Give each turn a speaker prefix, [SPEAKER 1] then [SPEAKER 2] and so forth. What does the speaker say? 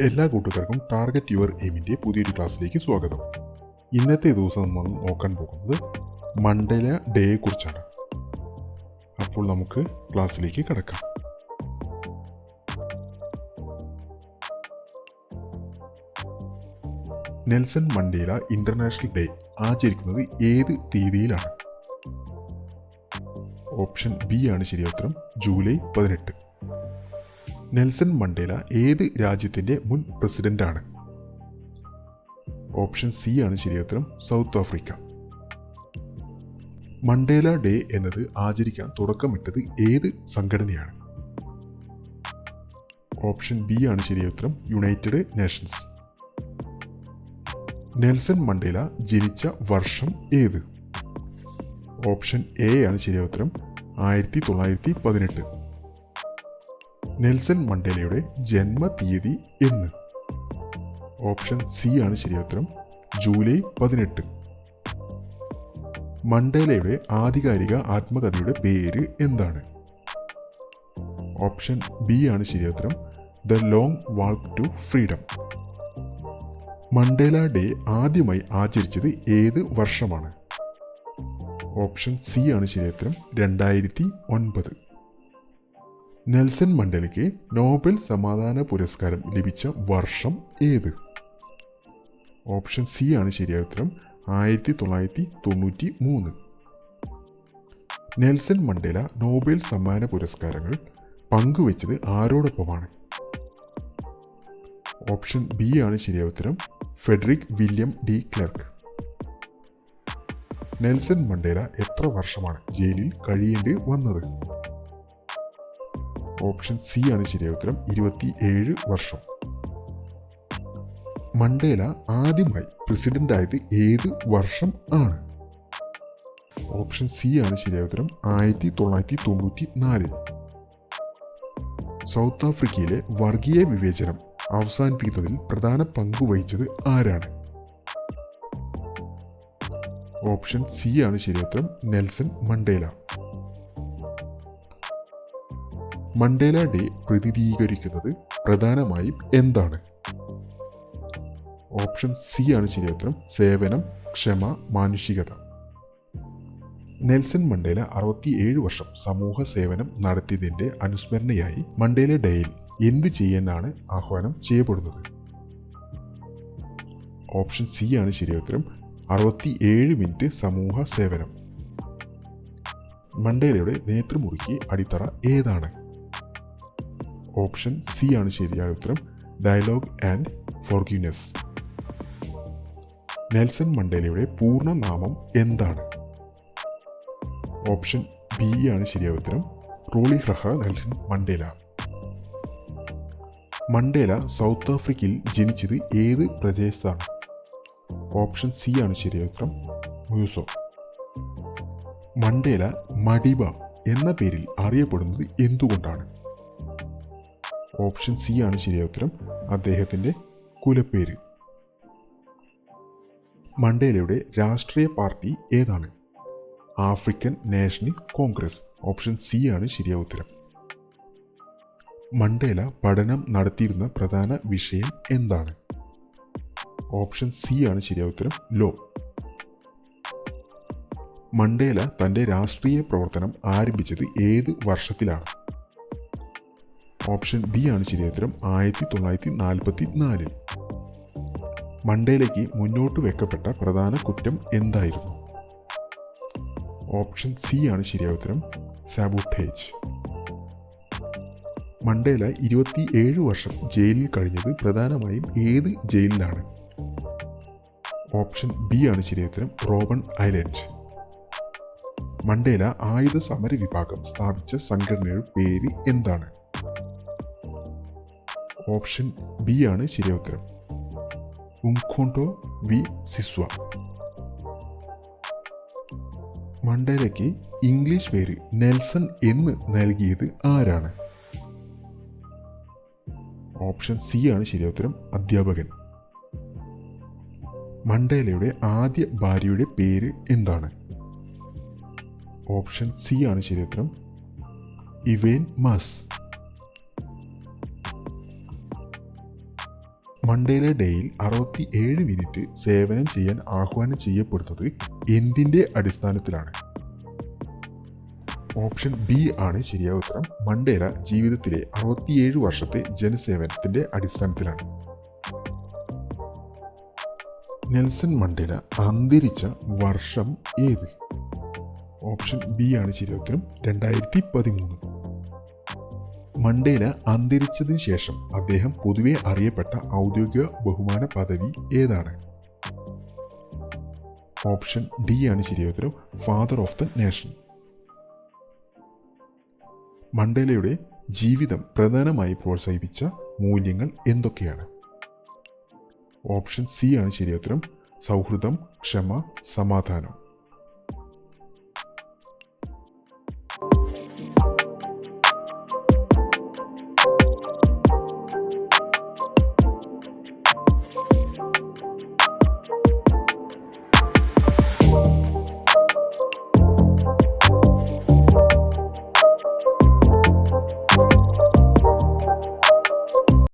[SPEAKER 1] എല്ലാ കൂട്ടുകാർക്കും target your എയിമിൻ്റെ പുതിയൊരു ക്ലാസ്സിലേക്ക് സ്വാഗതം. ഇന്നത്തെ ദിവസം നമ്മൾ നോക്കാൻ പോകുന്നത് മണ്ടേല ഡേയെ കുറിച്ചാണ്. അപ്പോൾ നമുക്ക് ക്ലാസ്സിലേക്ക് കടക്കാം. നെൽസൺ മണ്ടേല ഇന്റർനാഷണൽ ഡേ ആചരിക്കുന്നത് ഏത് തീയതിയിലാണ്? ഓപ്ഷൻ ബി ആണ് ശരിയുത്തരം, ജൂലൈ 18. നെൽസൺ മണ്ടേല ഏത് രാജ്യത്തിൻ്റെ മുൻ പ്രസിഡന്റാണ്? ഓപ്ഷൻ സി ആണ് ശരിയുത്തരം, സൗത്ത് ആഫ്രിക്ക. മണ്ടേല ഡേ എന്നത് ആചരിക്കാൻ തുടക്കമിട്ടത് ഏത് സംഘടനയാണ്? ഓപ്ഷൻ ബി ആണ് ശരിയുത്തരം, യുണൈറ്റഡ് നേഷൻസ്. നെൽസൺ മണ്ടേല ജനിച്ച വർഷം ഏത്? ഓപ്ഷൻ എ ആണ് ശരിയുത്തരം, 1918. നെൽസൺ മണ്ടേലയുടെ ജന്മതീയതി എന്ന്? ഓപ്ഷൻ സി ആണ് ശരിയുത്തരം, ജൂലൈ 18. മണ്ടേലയുടെ ആധികാരിക ആത്മകഥയുടെ പേര് എന്താണ്? ഓപ്ഷൻ ബി ആണ് ശരിയുത്തരം, the long walk to freedom. Mandela day ആദ്യമായി ആചരിച്ചത് ഏത് വർഷമാണ്? ഓപ്ഷൻ സി ആണ് ശരിയുത്തരം, 2009. നെൽസൺ മണ്ടേലയ്ക്ക് നോബൽ സമാധാന പുരസ്കാരം ലഭിച്ച വർഷം ഏത്? ഓപ്ഷൻ സി ആണ് ശരിയായ ഉത്തരം, 1993. നെൽസൺ മണ്ടേല നോബൽ സമ്മാന പുരസ്കാരങ്ങൾ പങ്കുവച്ചത് ആരോടൊപ്പമാണ്? ഓപ്ഷൻ ബി ആണ് ശരിയായ ഉത്തരം, Federico William D clerk. Nelson Mandela എത്ര വർഷമാണ് ജയിലിൽ കഴിയേണ്ടി വന്നത്? ഓപ്ഷൻ സി ആണ് ശരിയായ ഉത്തരം, 27 വർഷം. മണ്ടേല ആദ്യമായി പ്രസിഡന്റ് ആയത് ഏത് വർഷം ആണ്? ഓപ്ഷൻ സി ആണ് ശരിയായ ഉത്തരം, 1994. സൗത്ത് ആഫ്രിക്കയിലെ വർഗീയ വിവേചനം അവസാനിപ്പിക്കുന്നതിൽ പ്രധാന പങ്ക് വഹിച്ചത് ആരാണ്? ഓപ്ഷൻ സി ആണ് ശരിയായ ഉത്തരം, നെൽസൺ മണ്ടേല. മണ്ടേല ഡേ പ്രതിനിധീകരിക്കുന്നത് പ്രധാനമായും എന്താണ്? ഓപ്ഷൻ സി ആണ് ശരിയായ ഉത്തരം, സേവനം, ക്ഷമ, മാനുഷികത. നെൽസൺ മണ്ടേല 67 വർഷം സമൂഹ സേവനം നടത്തിയതിൻ്റെ അനുസ്മരണയായി മണ്ടേല ഡേയിൽ എന്ത് ചെയ്യാനാണ് ആഹ്വാനം ചെയ്യപ്പെടുന്നത്? ഓപ്ഷൻ സി ആണ് ശരിയായ ഉത്തരം, 67 മിനിറ്റ് സമൂഹ സേവനം. മണ്ടേലയുടെ നേതൃമുറിക്ക് അടിത്തറ ഏതാണ്? ഓപ്ഷൻ സി ആണ് ശരിയായ ഉത്തരം, ഡയലോഗ് ആൻഡ് ഫോർഗിവ്നെസ്. നെൽസൺ മണ്ടേലയുടെ പൂർണ്ണ നാമം എന്താണ്? ഓപ്ഷൻ ബി ആണ് ശരിയായ ഉത്തരം, റോളിഹ്രഹ നെൽസൺ മണ്ടേല. മണ്ടേല സൗത്ത് ആഫ്രിക്കയിൽ ജനിച്ചത് ഏത് പ്രദേശത്താണ്? ഓപ്ഷൻ സി ആണ് ശരിയായ ഉത്തരം, മ്യൂസോ. മണ്ടേല മഡിബ എന്ന പേരിൽ അറിയപ്പെടുന്നത് എന്തുകൊണ്ടാണ്? ഓപ്ഷൻ സി ആണ് ശരിയായ ഉത്തരം, അദ്ദേഹത്തിൻ്റെ കുലപ്പേര്. മണ്ടേലയുടെ രാഷ്ട്രീയ പാർട്ടി ഏതാണ്? African national Congress. Option C ആണ് ശരിയായ ഉത്തരം. മണ്ടേല പഠനം നടത്തിയിരുന്ന പ്രധാന വിഷയം എന്താണ്? ഓപ്ഷൻ സി ആണ് ശരിയായ ഉത്തരം, ലോ. മണ്ടേല തൻ്റെ രാഷ്ട്രീയ പ്രവർത്തനം ആരംഭിച്ചത് ഏത് വർഷത്തിലാണ്? ഓപ്ഷൻ ബി ആണ് ശരിയായ ഉത്തരം, 1944. മണ്ടേലയ്ക്ക് മുന്നോട്ട് വെക്കപ്പെട്ട പ്രധാന കുറ്റം എന്തായിരുന്നു? ഓപ്ഷൻ സി ആണ് ശരിയായ ഉത്തരം, സാബോട്ടേജ്. മണ്ടേല 27 വർഷം ജയിലിൽ കഴിഞ്ഞത് പ്രധാനമായും ഏത് ജയിലിലാണ്? ഓപ്ഷൻ ബി ആണ് ശരിയായ ഉത്തരം, റോബൺ ഐലൻഡ്. മണ്ടേല ആയുധ സമര വിഭാഗം സ്ഥാപിച്ച സംഘടനയുടെ പേര് എന്താണ്? ഓപ്ഷൻ ബി ആണ് ശരിയായ ഉത്തരം, ഉംഖോണ്ടോ വി സിസ്വ. മണ്ടേലയ്ക്ക് ഇംഗ്ലീഷ് പേര് നെൽസൺ എന്ന് നൽകിയത് ആരാണ്? ഓപ്ഷൻ സി ആണ് ശരിയായ ഉത്തരം, അധ്യാപകൻ. മണ്ടേലയുടെ ആദ്യ ഭാര്യയുടെ പേര് എന്താണ്? ഓപ്ഷൻ സി ആണ് ശരിയായ ഉത്തരം, ഇവേൻ മാസ്. മണ്ടേല ഡേയിൽ 67 മിനിറ്റ് സേവനം ചെയ്യാൻ ആഹ്വാനം ചെയ്യപ്പെടുന്നത് എന്തിൻ്റെ അടിസ്ഥാനത്തിലാണ്? ഓപ്ഷൻ ബി ആണ് ശരിയായ ഉത്തരം. മണ്ടേല ജീവിതത്തിലെ 67 വർഷത്തെ ജനസേവനത്തിന്റെ അടിസ്ഥാനത്തിലാണ്. നെൽസൺ മണ്ടേല അന്തരിച്ച വർഷം ഏത്? ഓപ്ഷൻ ബി ആണ് ശരിയായ ഉത്തരം. 2013. മണ്ടേല അന്തരിച്ചതിന് ശേഷം അദ്ദേഹം പൊതുവെ അറിയപ്പെട്ട ഔദ്യോഗിക ബഹുമാന പദവി ഏതാണ്? ഓപ്ഷൻ ഡി ആണ് ശരിയായ ഉത്തരം. Father of the nation. മണ്ടേലയുടെ ജീവിതം പ്രധാനമായി പ്രോത്സാഹിപ്പിച്ച മൂല്യങ്ങൾ എന്തൊക്കെയാണ്? ഓപ്ഷൻ സി ആണ് ശരിയുത്തരം. സൗഹൃദം, ക്ഷമ, സമാധാനം.